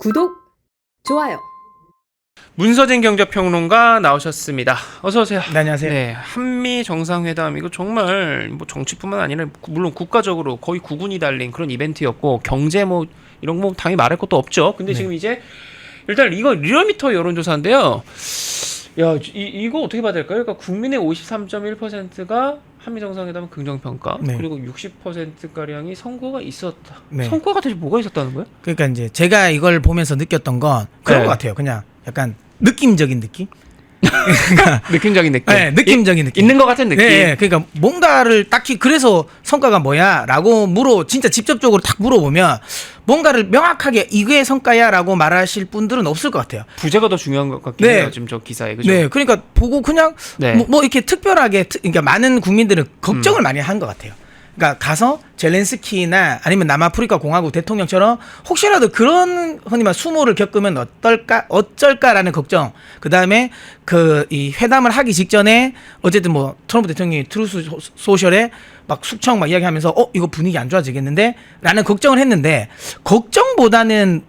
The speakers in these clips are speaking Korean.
구독, 좋아요. 문서진 경제평론가 나오셨습니다. 어서 오세요. 네, 안녕하세요. 네, 한미 정상회담 이거 정말 뭐 정치뿐만 아니라 물론 국가적으로 거의 구군이 달린 그런 이벤트였고 경제 뭐 이런 거 당연히 말할 것도 없죠. 근데 네. 지금 이제 일단 이거 리얼미터 여론조사인데요. 야, 이거 어떻게 봐야 될까요? 그러니까 국민의 53.1%가 한미 정상회담 긍정평가, 네. 그리고 60%가량이 선거가 있었다. 네. 선거가 대체 뭐가 있었다는 거예요? 그러니까 이제 제가 이걸 보면서 느꼈던 건 그런 네. 것 같아요. 그냥 약간 느낌적인 느낌? 느낌적인 느낌. 네, 느낌적인 느낌. 있는 것 같은 느낌. 네, 그러니까 뭔가를 딱히 그래서 성과가 뭐야라고 진짜 직접적으로 딱 물어보면 뭔가를 명확하게 이게 성과야라고 말하실 분들은 없을 것 같아요. 부제가 더 중요한 것 같긴 네. 해요. 지금 저 기사에. 그죠? 네, 그러니까 보고 그냥 네. 뭐 이렇게 특별하게 그러니까 많은 국민들은 걱정을 많이 한 것 같아요. 그러니까 가서 젤렌스키나 아니면 남아프리카 공화국 대통령처럼 혹시라도 그런 흔히 말 수모를 겪으면 어쩔까라는 걱정. 그다음에 이 회담을 하기 직전에 어쨌든 뭐 트럼프 대통령이 트루스 소셜에 막 숙청 막 이야기하면서 이거 분위기 안 좋아지겠는데라는 걱정을 했는데 걱정보다는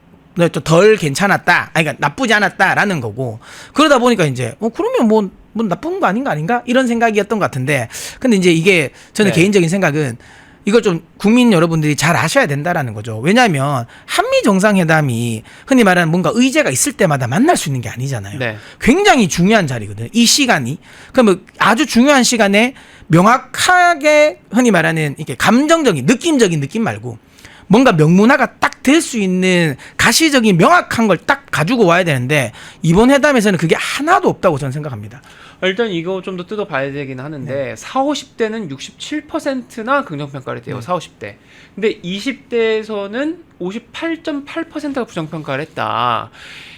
좀 덜 괜찮았다. 아니, 그러니까 나쁘지 않았다라는 거고. 그러다 보니까 이제 그러면 뭐 나쁜 거 아닌가 이런 생각이었던 것 같은데, 근데 이제 이게 저는 네. 개인적인 생각은 이걸 좀 국민 여러분들이 잘 아셔야 된다라는 거죠. 왜냐하면 한미 정상회담이 흔히 말하는 뭔가 의제가 있을 때마다 만날 수 있는 게 아니잖아요. 네. 굉장히 중요한 자리거든요. 이 시간이. 그러면 아주 중요한 시간에 명확하게 흔히 말하는 이렇게 감정적인 느낌적인 느낌 말고 뭔가 명문화가 딱 될 수 있는 가시적인 명확한 걸 딱 가지고 와야 되는데 이번 회담에서는 그게 하나도 없다고 저는 생각합니다. 일단 이거 좀 더 뜯어봐야 되긴 하는데 네. 40, 50대는 67%나 긍정평가를 해요. 40, 50대. 근데 20대에서는 58.8%가 부정평가를 했다.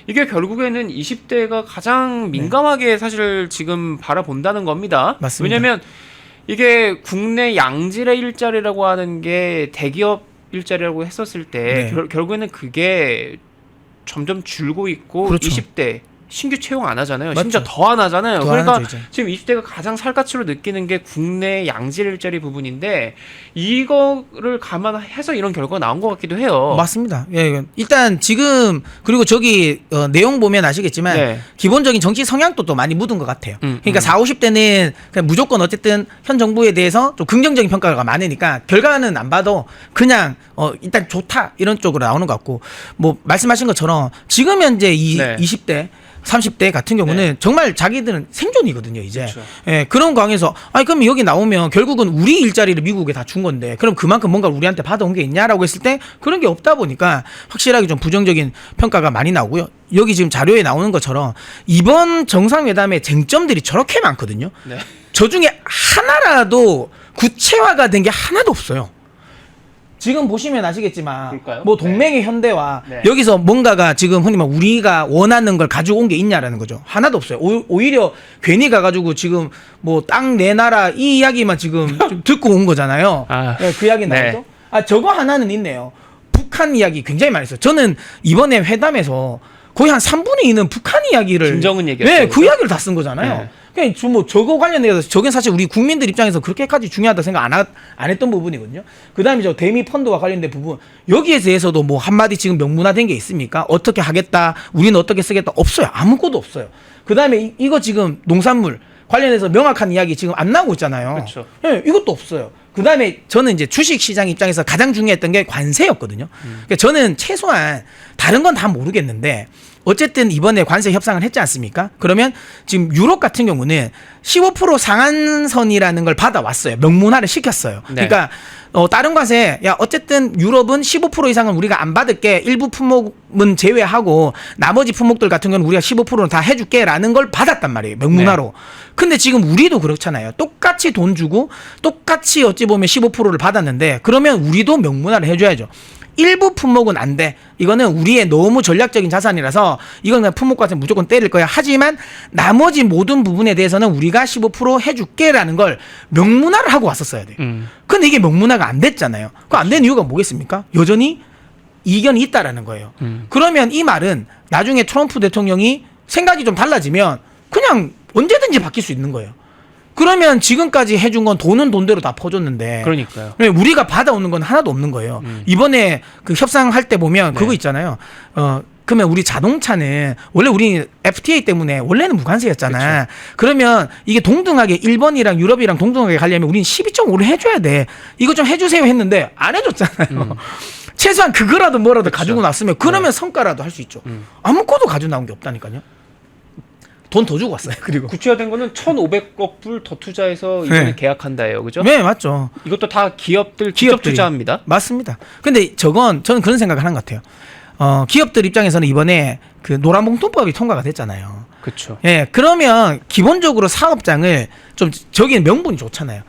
이게 결국에는 20대가 가장 민감하게 사실 지금 바라본다는 겁니다. 맞습니다. 왜냐면 이게 국내 양질의 일자리라고 하는 게 대기업 일자리라고 했었을 때 네. 결국에는 그게 점점 줄고 있고 그렇죠. 20대 신규 채용 안 하잖아요. 맞죠. 심지어 더 안 하잖아요. 더 그러니까 안 하죠, 이제. 지금 20대가 가장 살갗으로 느끼는 게 국내 양질 일자리 부분인데 이거를 감안해서 이런 결과가 나온 것 같기도 해요. 맞습니다. 예, 일단 지금 그리고 저기 내용 보면 아시겠지만 네. 기본적인 정치 성향도 또 많이 묻은 것 같아요. 그러니까 40, 50대는 그냥 무조건 어쨌든 현 정부에 대해서 좀 긍정적인 평가가 많으니까 결과는 안 봐도 그냥 일단 좋다 이런 쪽으로 나오는 것 같고, 뭐 말씀하신 것처럼 지금 현재 네. 20대 30대 같은 경우는 네. 정말 자기들은 생존이거든요, 이제. 그렇죠. 예, 그런 광에서, 그럼 여기 나오면 결국은 우리 일자리를 미국에 다 준 건데, 그럼 그만큼 뭔가 우리한테 받아온 게 있냐라고 했을 때 그런 게 없다 보니까 확실하게 좀 부정적인 평가가 많이 나오고요. 여기 지금 자료에 나오는 것처럼 이번 정상회담의 쟁점들이 저렇게 많거든요. 네. 저 중에 하나라도 구체화가 된 게 하나도 없어요. 지금 보시면 아시겠지만 그럴까요? 뭐 동맹의 현대와 네. 여기서 뭔가가 지금 흔히 말 우리가 원하는 걸 가지고 온 게 있냐라는 거죠. 하나도 없어요. 오히려 괜히 가가지고 지금 뭐 땅 내놔라 이 이야기만 지금 좀 듣고 온 거잖아요. 네, 그 이야기 나오죠. 저거 하나는 있네요. 북한 이야기 굉장히 많이 했어요. 저는 이번에 회담에서 거의 한 3분의 2는 북한 이야기를 김정은 얘기였죠. 네, 그 이야기를 다 쓴 거잖아요. 네. 그냥 뭐 저거 관련해서 저게 사실 우리 국민들 입장에서 그렇게까지 중요하다 생각 안 했던 부분이거든요. 그다음에 저 대미 펀드와 관련된 부분 여기에 대해서도 뭐 한마디 지금 명문화된 게 있습니까? 어떻게 하겠다, 우리는 어떻게 쓰겠다, 없어요. 아무것도 없어요. 그다음에 이거 지금 농산물 관련해서 명확한 이야기 지금 안 나오고 있잖아요. 그렇죠. 네, 이것도 없어요. 그다음에 저는 이제 주식시장 입장에서 가장 중요했던 게 관세였거든요. 그러니까 저는 최소한 다른 건 다 모르겠는데 어쨌든 이번에 관세 협상을 했지 않습니까? 그러면 지금 유럽 같은 경우는 15% 상한선이라는 걸 받아왔어요. 명문화를 시켰어요. 네. 그러니까 다른 관세 어쨌든 유럽은 15% 이상은 우리가 안 받을게, 일부 품목은 제외하고 나머지 품목들 같은 경우는 우리가 15%는 다 해줄게라는 걸 받았단 말이에요. 명문화로. 네. 근데 지금 우리도 그렇잖아요. 똑같이 돈 주고 똑같이 어찌 보면 15%를 받았는데 그러면 우리도 명문화를 해줘야죠. 일부 품목은 안 돼. 이거는 우리의 너무 전략적인 자산이라서 이건 그냥 품목 같은 무조건 때릴 거야. 하지만 나머지 모든 부분에 대해서는 우리가 15% 해줄게라는 걸 명문화를 하고 왔었어야 돼요. 근데 이게 명문화가 안 됐잖아요. 그 안 된 이유가 뭐겠습니까? 여전히 이견이 있다라는 거예요. 그러면 이 말은 나중에 트럼프 대통령이 생각이 좀 달라지면 그냥 언제든지 바뀔 수 있는 거예요. 그러면 지금까지 해준 건 돈은 돈대로 다 퍼줬는데. 그러니까요. 우리가 받아오는 건 하나도 없는 거예요. 이번에 그 협상할 때 보면 그거 있잖아요. 그러면 우리 자동차는 원래 우리 FTA 때문에 원래는 무관세였잖아. 그러면 이게 동등하게 일본이랑 유럽이랑 동등하게 가려면 우리는 12.5를 해줘야 돼. 이거 좀 해주세요 했는데 안 해줬잖아요. 최소한 그거라도 뭐라도 가지고 났으면 그러면 성과라도 할 수 있죠. 아무것도 가지고 나온 게 없다니까요. 돈 더 주고 왔어요. 그리고 구체화된 거는 1,500억 불 더 투자해서 이번에 네. 계약한다예요, 그죠? 네, 맞죠. 이것도 다 기업들 직접 기업들이. 투자합니다. 맞습니다. 근데 저는 그런 생각을 하는 것 같아요. 기업들 입장에서는 이번에 그 노란봉투법이 통과가 됐잖아요. 그렇죠. 예, 그러면 기본적으로 사업장을 좀 저기는 명분이 좋잖아요.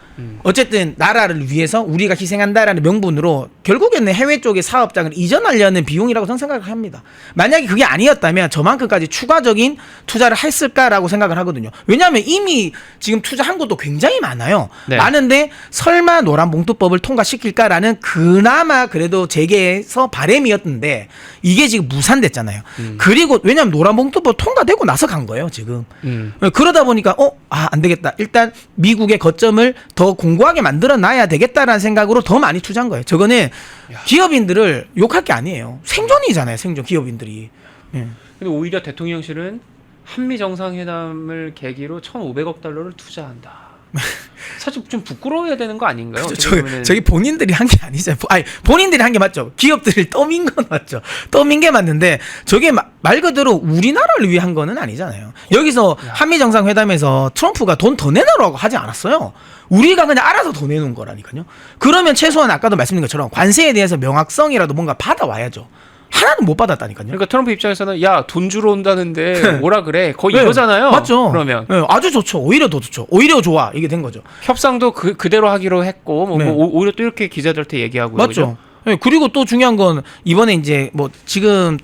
어쨌든 나라를 위해서 우리가 희생한다라는 명분으로 결국에는 해외 쪽에 사업장을 이전하려는 비용이라고 저는 생각을 합니다. 만약에 그게 아니었다면 저만큼까지 추가적인 투자를 했을까라고 생각을 하거든요. 왜냐하면 이미 지금 투자한 것도 굉장히 많아요. 네. 많은데 설마 노란봉투법을 통과시킬까라는 그나마 그래도 재계에서 바람이었는데 이게 지금 무산됐잖아요. 그리고 왜냐하면 노란봉투법 통과되고 나서 간 거예요, 지금. 그러다 보니까 안 되겠다. 일단 미국의 거점을 더 공고하게 만들어 놔야 되겠다라는 생각으로 더 많이 투자한 거예요. 저거는 기업인들을 욕할 게 아니에요. 생존이잖아요, 생존 기업인들이. 예. 근데 오히려 대통령실은 한미 정상회담을 계기로 1,500억 달러를 투자한다. 사실 좀 부끄러워야 되는 거 아닌가요? 저기 본인들이 한 게 아니잖아요. 아니, 본인들이 한 게 맞죠. 기업들을 떠민 건 맞죠. 떠민 게 맞는데 저게 말 그대로 우리나라를 위해 한 거는 아니잖아요. 여기서 한미 정상회담에서 트럼프가 돈 더 내놓으라고 하지 않았어요. 우리가 그냥 알아서 더 내놓은 거라니까요. 그러면 최소한 아까도 말씀드린 것처럼 관세에 대해서 명확성이라도 뭔가 받아와야죠. 하나는 못 받았다니까요. 그러니까 트럼프 입장에서는 야, 돈 주러 온다는데 뭐라 그래? 거의 네, 이거잖아요. 맞죠. 그러면 아주 좋죠. 오히려 더 좋죠. 오히려 좋아. 이게 된 거죠. 협상도 그대로 하기로 했고 네. 오히려 또 이렇게 기자들한테 얘기하고요. 맞죠. 그죠? 네, 그리고 또 중요한 건 이번에 이제 뭐 지금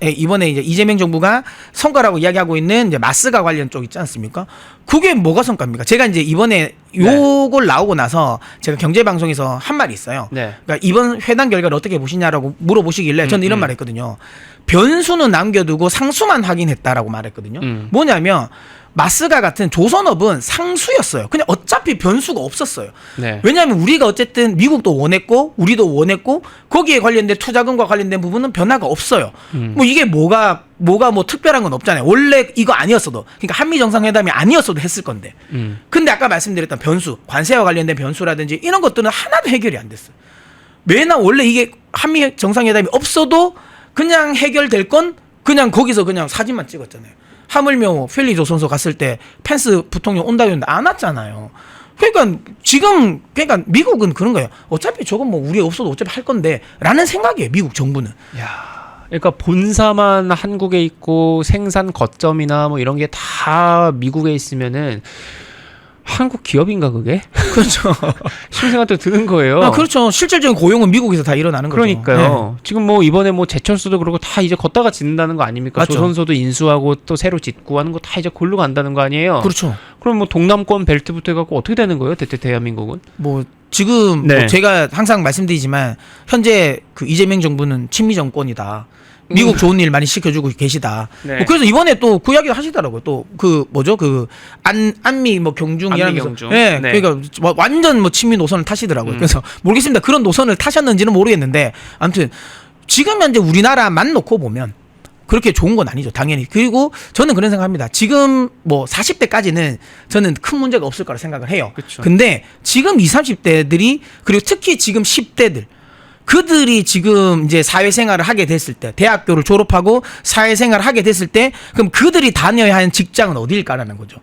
이번에 이제 이재명 정부가 성과라고 이야기하고 있는 이제 마스가 관련 쪽 있지 않습니까? 그게 뭐가 성과입니까? 제가 이제 이번에 요걸 나오고 나서 제가 경제방송에서 한 말이 있어요. 네. 그러니까 이번 회담 결과를 어떻게 보시냐라고 물어보시길래 저는 이런 말했거든요. 변수는 남겨두고 상수만 확인했다라고 말했거든요. 뭐냐면 마스가 같은 조선업은 상수였어요. 그냥 어차피 변수가 없었어요. 네. 왜냐하면 우리가 어쨌든 미국도 원했고 우리도 원했고 거기에 관련된 투자금과 관련된 부분은 변화가 없어요. 뭐 이게 뭐가 뭐 특별한 건 없잖아요. 원래 이거 아니었어도 그러니까 한미 정상회담이 아니었어도 했을 건데. 근데 아까 말씀드렸던 변수, 관세와 관련된 변수라든지 이런 것들은 하나도 해결이 안 됐어요. 매나 원래 이게 한미 정상회담이 없어도 그냥 해결될 건 그냥 거기서 그냥 사진만 찍었잖아요. 하물며 펠리 조선소 갔을 때 펜스 부통령 온다고 했는데 안 왔잖아요. 그러니까 지금 그러니까 미국은 그런 거예요. 어차피 저건 뭐 우리 없어도 어차피 할 건데 라는 생각이에요. 미국 정부는. 야, 그러니까 본사만 한국에 있고 생산 거점이나 뭐 이런 게 다 미국에 있으면은 한국 기업인가 그게? 그렇죠. 심생한테 드는 거예요. 그렇죠. 실질적인 고용은 미국에서 다 일어나는 거죠. 그러니까요. 지금 뭐 이번에 뭐 제철소도 그러고 다 이제 걷다가 짓는다는 거 아닙니까? 맞죠. 조선소도 인수하고 또 새로 짓고 하는 거 다 이제 골로 간다는 거 아니에요? 그렇죠. 그럼 뭐 동남권 벨트부터 해갖고 어떻게 되는 거예요? 대한민국은? 뭐 지금 네. 뭐 제가 항상 말씀드리지만 현재 그 이재명 정부는 친미 정권이다. 미국 좋은 일 많이 시켜주고 계시다. 네. 뭐 그래서 이번에 또 그 이야기를 하시더라고요. 또 그 뭐죠? 그 안미 뭐 경중이라면서. 경중. 네. 네. 그러니까 완전 뭐 친미 노선을 타시더라고요. 그래서 모르겠습니다. 그런 노선을 타셨는지는 모르겠는데 아무튼 지금 현재 우리나라만 놓고 보면 그렇게 좋은 건 아니죠. 당연히. 그리고 저는 그런 생각합니다. 지금 뭐 40대까지는 저는 큰 문제가 없을 거라 생각을 해요. 그쵸. 근데 지금 20, 30대들이 그리고 특히 지금 10대들 그들이 지금 이제 사회생활을 하게 됐을 때 대학교를 졸업하고 사회생활을 하게 됐을 때 그럼 그들이 다녀야 하는 직장은 어디일까라는 거죠.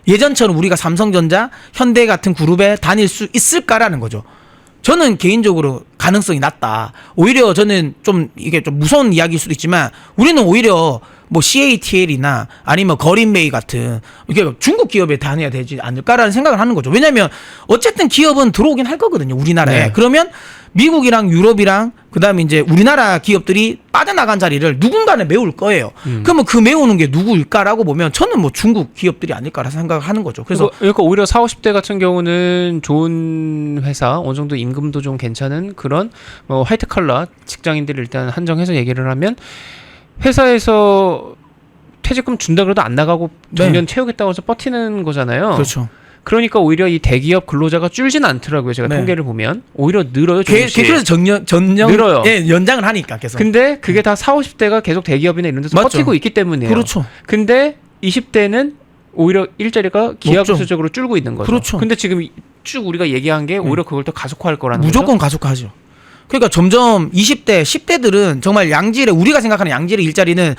예전처럼 우리가 삼성전자, 현대 같은 그룹에 다닐 수 있을까라는 거죠. 저는 개인적으로 가능성이 낮다. 오히려 저는 좀 이게 좀 무서운 이야기일 수도 있지만 우리는 오히려 뭐 CATL이나 아니면 거린메이 같은 이게 중국 기업에 다녀야 되지 않을까라는 생각을 하는 거죠. 왜냐하면 어쨌든 기업은 들어오긴 할 거거든요. 우리나라에. 네. 그러면 미국이랑 유럽이랑 그다음에 이제 우리나라 기업들이 빠져나간 자리를 누군가는 메울 거예요. 그러면 그 메우는 게 누구일까라고 보면 저는 뭐 중국 기업들이 아닐까라 생각을 하는 거죠. 그래서 그러니까 오히려 40, 50대 같은 경우는 좋은 회사, 어느 정도 임금도 좀 괜찮은 그런 뭐 화이트 칼라 직장인들을 일단 한정해서 얘기를 하면 회사에서 퇴직금 준다 그래도 안 나가고 정년 채우겠다고 해서 버티는 거잖아요. 그렇죠. 그러니까 오히려 이 대기업 근로자가 줄진 않더라고요. 제가 네. 통계를 보면 오히려 늘어요. 조금씩. 계속해서 전년 늘어요. 예, 연장을 하니까 계속. 근데 그게 다 40, 50대가 계속 대기업이나 이런 데서 맞죠. 버티고 있기 때문이에요. 그렇죠. 근데 20대는 오히려 일자리가 기하급수적으로 줄고 있는 거죠. 그렇죠. 근데 지금 쭉 우리가 얘기한 게 오히려 그걸 더 가속화할 거라는 무조건 거죠. 가속화하죠. 그러니까 점점 20대, 10대들은 정말 양질의 우리가 생각하는 양질의 일자리는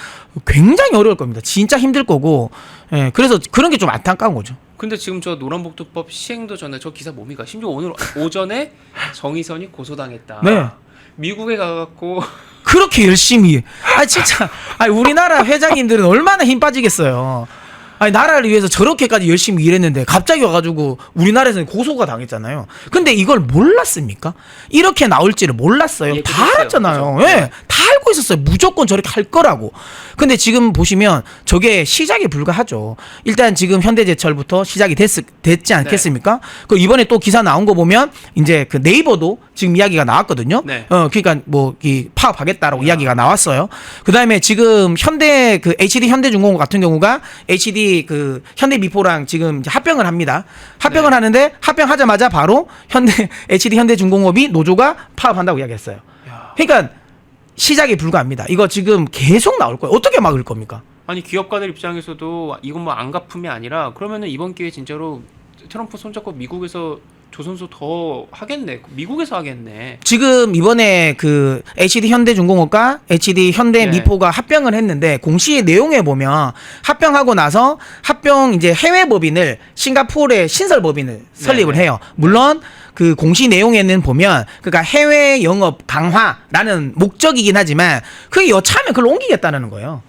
굉장히 어려울 겁니다. 진짜 힘들 거고. 예, 그래서 그런 게 좀 안타까운 거죠. 근데 지금 저 노란복두법 시행도 전에 저 기사 뭡니까? 심지어 오늘 오전에 정의선이 고소당했다. 네. 미국에 가갖고 그렇게 열심히. 아 진짜. 아 우리나라 회장님들은 얼마나 힘 빠지겠어요. 아니 나라를 위해서 저렇게까지 열심히 일했는데 갑자기 와가지고 우리나라에서는 고소가 당했잖아요. 근데 이걸 몰랐습니까? 이렇게 나올지를 몰랐어요. 다 예측했어요. 알았잖아요. 그죠? 예, 다 알고 있었어요. 무조건 저렇게 할 거라고. 근데 지금 보시면 저게 시작에 불과하죠. 일단 지금 현대제철부터 시작이 됐지 않겠습니까? 그 이번에 또 기사 나온 거 보면 이제 그 네이버도 지금 이야기가 나왔거든요. 네. 그러니까 뭐 이 파업하겠다라고 이야기가 나왔어요. 그다음에 지금 현대 그 HD 현대중공업 같은 경우가 HD 그 현대미포랑 지금 이제 합병을 합니다. 합병을 네. 하는데 합병하자마자 바로 현대 HD 현대중공업이 노조가 파업한다고 이야기했어요. 그러니까 시작에 불과합니다. 이거 지금 계속 나올 거예요. 어떻게 막을 겁니까? 아니 기업가들 입장에서도 이건 뭐 안 갚음이 아니라 그러면은 이번 기회에 진짜로 트럼프 손잡고 미국에서 조선소 더 하겠네. 미국에서 하겠네. 지금 이번에 그 HD 현대중공업과 HD 현대미포가 합병을 했는데 공시 내용에 보면 합병하고 나서 합병 이제 해외 법인을 싱가포르의 신설 법인을 설립을 해요. 물론 그 공시 내용에는 보면 그러니까 해외 영업 강화라는 목적이긴 하지만 그게 여차하면 그걸 옮기겠다는 거예요.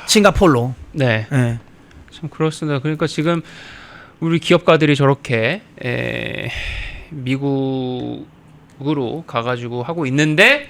싱가포르로. 네. 예. 참 그렇습니다. 그러니까 지금 우리 기업가들이 저렇게 미국으로 가가지고 하고 있는데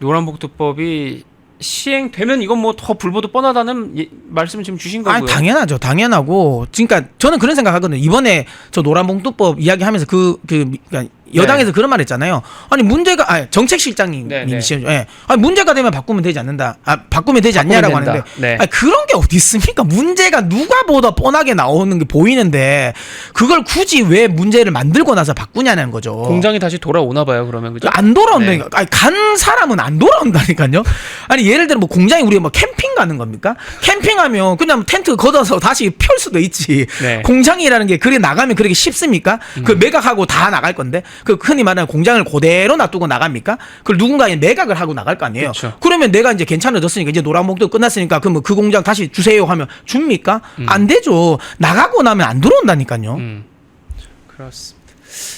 노란복두법이 시행되면 이건 뭐 더 불보듯 뻔하다는 말씀을 지금 주신 거고요. 아니 당연하죠. 당연하고. 그러니까 저는 그런 생각하거든요. 이번에 저 노란봉투법 이야기하면서 그러니까 여당에서 그런 말 했잖아요. 아니 문제가 정책실장님이시죠. 예. 아니 문제가 되면 바꾸면 되지 않는다. 바꾸면 되지 않냐라고 된다. 하는데 네. 아니, 그런 게 어디 있습니까? 문제가 누가 보다 뻔하게 나오는 게 보이는데 그걸 굳이 왜 문제를 만들고 나서 바꾸냐는 거죠. 공장이 다시 돌아오나 봐요. 그러면 그죠? 안 돌아온다니까. 아니, 간 사람은 안 돌아온다니까요. 아니 예를 들어 뭐 공장에 우리가 뭐 캠핑 가는 겁니까? 캠핑하면 그냥 텐트 걷어서 다시 펼 수도 있지. 네. 공장이라는 게 그래 나가면 그렇게 쉽습니까? 그 매각하고 다 나갈 건데 그 흔히 말하는 공장을 그대로 놔두고 나갑니까? 그걸 누군가 매각을 하고 나갈 거 아니에요. 그쵸. 그러면 내가 이제 괜찮아졌으니까 이제 노란목도 끝났으니까 그럼 그 공장 다시 주세요 하면 줍니까? 안 되죠. 나가고 나면 안 들어온다니까요. 그렇습니다.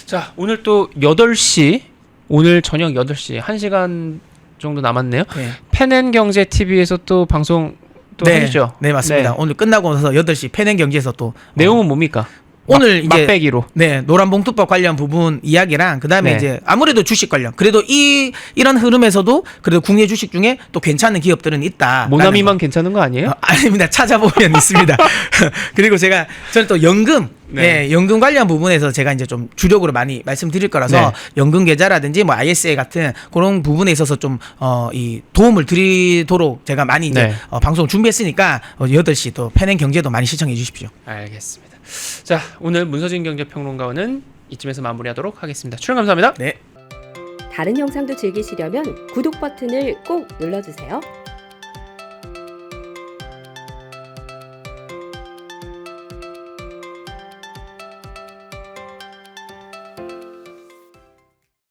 자, 오늘 또 8시 오늘 저녁 8시 1시간 정도 남았네요. 네. 펜앤경제 TV에서 또 방송 또 해주죠. 네, 맞습니다. 네. 오늘 끝나고 나서 8시 펜앤경제에서 또 내용은 뭡니까? 오늘 이제 맛배기로. 네, 노란봉투법 관련 부분 이야기랑 그다음에 네. 이제 아무래도 주식 관련. 그래도 이런 흐름에서도 그래도 국내 주식 중에 또 괜찮은 기업들은 있다. 모나미만 괜찮은 거 아니에요? 아닙니다. 찾아보면 있습니다. 그리고 저는 또 연금, 네. 연금 관련 부분에서 제가 이제 좀 주력으로 많이 말씀드릴 거라서 네. 연금 계좌라든지 뭐 ISA 같은 그런 부분에 있어서 좀 이 도움을 드리도록 제가 많이 이제 네. 방송 준비했으니까 8시 또 펜앤경제도 많이 시청해 주십시오. 알겠습니다. 자, 오늘 문서진 경제평론가는 이쯤에서 마무리하도록 하겠습니다. 출연 감사합니다. 네. 다른 영상도 즐기시려면 구독 버튼을 꼭 눌러주세요.